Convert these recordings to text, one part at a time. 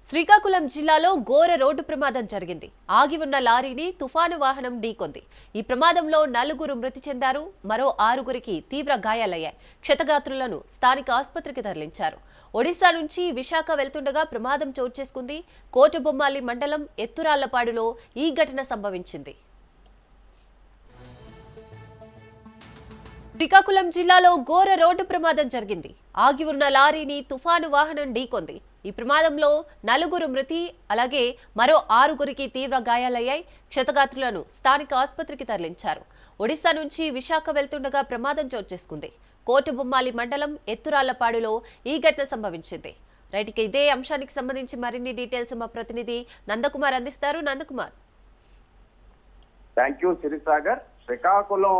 శ్రీకాకుళం జిల్లాలో ఘోర రోడ్డు ప్రమాదం జరిగింది. ఆగి ఉన్న లారీని తుఫాను వాహనం ఢీకొంది. ఈ ప్రమాదంలో 4 మృతి చెందారు. మరో 6 తీవ్ర గాయాలయ్యాయి. క్షతగాత్రులను స్థానిక ఆసుపత్రికి తరలించారు. ఒడిశా నుంచి విశాఖ వెళ్తుండగా ప్రమాదం చోటు చేసుకుంది. కోటబొమ్మాలి మండలం ఎత్తురాళ్లపాడులో ఈ ఘటన సంభవించింది. శ్రీకాకుళం జిల్లాలో ఘోర రోడ్డు ప్రమాదం జరిగింది. ఆగి ఉన్న లారీని తుఫాను వాహనం ఢీకొంది. ఈ ప్రమాదంలో 4 మృతి, అలాగే మరో 6 తీవ్ర గాయాలయ్యాయి. క్షతగాత్రులను స్థానిక ఆసుపత్రికి తరలించారు. ఒడిశా నుంచి విశాఖ వెళ్తుండగా ప్రమాదం చోటు చేసుకుంది. కోటబొమ్మాలి మండలం ఎత్తురాళ్లపాడులో ఈ ఘటన సంభవించింది. రైట్, ఇదే అంశానికి సంబంధించి మరిన్ని డీటెయిల్స్ మా ప్రతినిధి నందకుమార్ అందిస్తారు. నందకుమార్. Thank you Sirisagar. శ్రీకాకుళం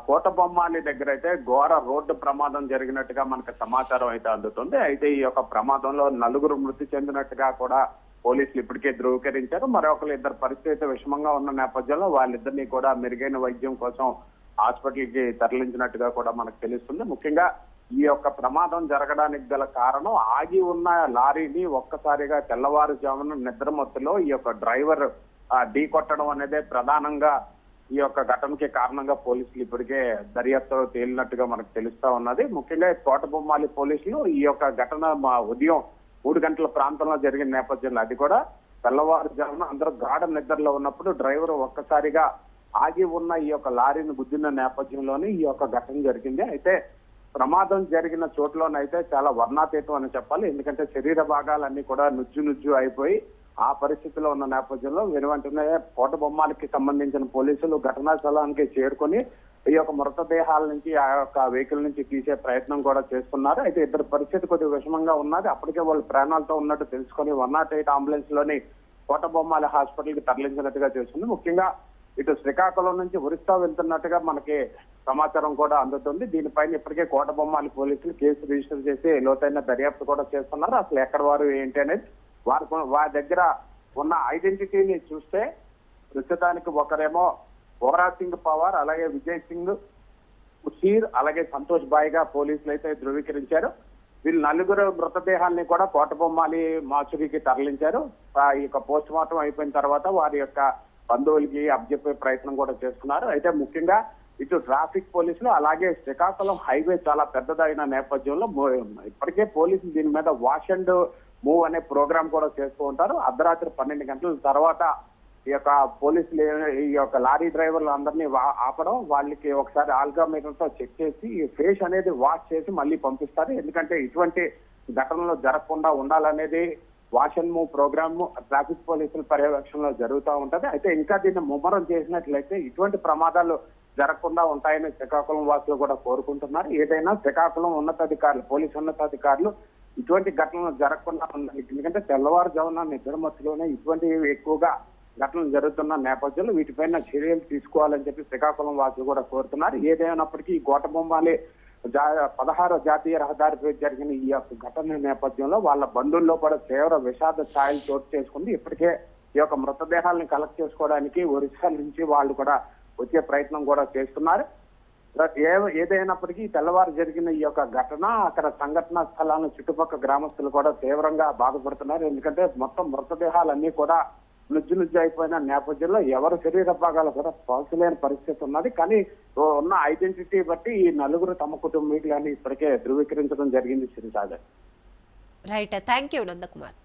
కోటబొమ్మాలి దగ్గర అయితే ఘోర రోడ్డు ప్రమాదం జరిగినట్టుగా మనకు సమాచారం అయితే అందుతుంది. అయితే ఈ యొక్క ప్రమాదంలో 4 మృతి చెందినట్టుగా కూడా పోలీసులు ఇప్పటికే ధృవీకరించారు. ఇద్దరు పరిస్థితి విషమంగా ఉన్న నేపథ్యంలో వాళ్ళిద్దరినీ కూడా మెరుగైన వైద్యం కోసం హాస్పిటల్కి తరలించినట్టుగా కూడా మనకు తెలుస్తుంది. ముఖ్యంగా ఈ యొక్క ప్రమాదం జరగడానికి గల కారణం ఆగి ఉన్న లారీని ఒక్కసారిగా తెల్లవారుజామున నిద్రమత్తులో ఈ యొక్క డ్రైవర్ ఢీ కొట్టడం అనేది ప్రధానంగా ఈ యొక్క ఘటనకి కారణంగా పోలీసులు ఇప్పటికే దర్యాప్తులో తేలినట్టుగా మనకు తెలుస్తా ఉన్నది. ముఖ్యంగా కోటబొమ్మాలి పోలీసులు ఈ యొక్క ఘటన ఉదయం 3 గంటల ప్రాంతంలో జరిగిన నేపథ్యంలో, అది కూడా తెల్లవారుజామున అందరూ గాఢ నిద్రలో ఉన్నప్పుడు డ్రైవర్ ఒక్కసారిగా ఆగి ఉన్న ఈ యొక్క లారీని గుద్దిన నేపథ్యంలోనే ఈ యొక్క ఘటన జరిగింది. అయితే ప్రమాదం జరిగిన చోట్లోనైతే చాలా వర్ణాతీతం అని చెప్పాలి. ఎందుకంటే శరీర భాగాలన్నీ కూడా నుజ్జు అయిపోయి ఆ పరిస్థితిలో ఉన్న నేపథ్యంలో వెనువెంటనే కోటబొమ్మాలికి సంబంధించిన పోలీసులు ఘటనా స్థలానికి చేరుకొని ఈ యొక్క మృతదేహాల నుంచి ఆ యొక్క వెహికల్ నుంచి తీసే ప్రయత్నం కూడా చేస్తున్నారు. అయితే ఇద్దరు పరిస్థితి కొద్దిగా విషమంగా ఉన్నది. అప్పటికే వాళ్ళు ప్రాణాలతో ఉన్నట్టు తెలుసుకొని 108 అంబులెన్స్ లోని కోటబొమ్మాలి హాస్పిటల్ కి తరలించినట్టుగా చేస్తుంది. ముఖ్యంగా ఇటు శ్రీకాకుళం నుంచి ఒరిస్సా వెళ్తున్నట్టుగా మనకి సమాచారం కూడా అందుతుంది. దీనిపైన ఇప్పటికే కోటబొమ్మాలి పోలీసులు కేసు రిజిస్టర్ చేసి లోతైన దర్యాప్తు కూడా చేస్తున్నారు. అసలు ఎక్కడ వారు ఏంటి అనేది వారి దగ్గర ఉన్న ఐడెంటిటీని చూస్తే ప్రస్తుతానికి ఒకరేమో ఓరా సింగ్ పవార్, అలాగే విజయ్ సింగ్ ఉషీర్, అలాగే సంతోష్ బాయ్ గా పోలీసులు అయితే ధృవీకరించారు. వీళ్ళు 4 మృతదేహాల్ని కూడా కోటబొమ్మాలి మార్చురీకి తరలించారు. ఈ యొక్క పోస్ట్ మార్టం అయిపోయిన తర్వాత వారి యొక్క బంధువులకి అప్పచెప్పే ప్రయత్నం కూడా చేస్తున్నారు. అయితే ముఖ్యంగా ఇటు ట్రాఫిక్ పోలీసులు, అలాగే శ్రీకాకుళం హైవే చాలా పెద్దదైన నేపథ్యంలో ఇప్పటికే పోలీసులు దీని మీద వాష్ అండ్ మూవ్ అనే ప్రోగ్రామ్ కూడా చేస్తూ ఉంటారు. అర్ధరాత్రి 12 గంటల తర్వాత ఈ యొక్క పోలీసులు ఈ యొక్క లారీ డ్రైవర్లు అందరినీ ఆపడం, వాళ్ళకి ఒకసారి ఆల్గామీటర్ తో చెక్ చేసి ఈ ఫేస్ అనేది వాష్ చేసి మళ్ళీ పంపిస్తారు. ఎందుకంటే ఇటువంటి ఘటనలు జరగకుండా ఉండాలనేది wash and move program traffic పోలీసుల పర్యవేక్షణలో జరుగుతూ ఉంటది. అయితే ఇంకా దీన్ని ముమ్మరం చేసినట్లయితే ఇటువంటి ప్రమాదాలు జరగకుండా ఉంటాయని శ్రీకాకుళం వాసులు కూడా కోరుకుంటున్నారు. ఏదైనా శ్రీకాకుళం ఉన్నతాధికారులు, పోలీసు ఉన్నతాధికారులు ఇటువంటి ఘటనలు జరగకుండా ఉండాలి. ఎందుకంటే తెల్లవారుజామున నిద్రమత్తులోనే ఇటువంటివి ఎక్కువగా ఘటనలు జరుగుతున్న నేపథ్యంలో వీటిపైన చర్యలు తీసుకోవాలని చెప్పి శ్రీకాకుళం వాసులు కూడా కోరుతున్నారు. ఏదైనప్పటికీ కోటబొమ్మాలి 16 జాతీయ రహదారిపై జరిగిన ఈ యొక్క ఘటన నేపథ్యంలో వాళ్ళ బంధువుల్లో కూడా తీవ్ర విషాద ఛాయలు చోటు చేసుకుంది. ఇప్పటికే ఈ యొక్క మృతదేహాలను కలెక్ట్ చేసుకోవడానికి ఒరిస్సా నుంచి వాళ్ళు కూడా వచ్చే ప్రయత్నం కూడా చేస్తున్నారు. ఏదైనప్పటికీ తెల్లవారు జరిగిన ఈ యొక్క ఘటన అక్కడ సంఘటనా స్థలాలను చుట్టుపక్కల గ్రామస్తులు కూడా తీవ్రంగా బాధపడుతున్నారు. ఎందుకంటే మొత్తం మృతదేహాలన్నీ కూడా నుజ్జు అయిపోయిన నేపథ్యంలో ఎవరు శరీర భాగాలు కూడా పోల్చలేని పరిస్థితి ఉన్నది. కానీ ఉన్న ఐడెంటిటీ బట్టి ఈ 4 తమ కుటుంబీకులని ఇప్పటికే ధృవీకరించడం జరిగింది. Sirisagar. Right, thank you Nandakumar.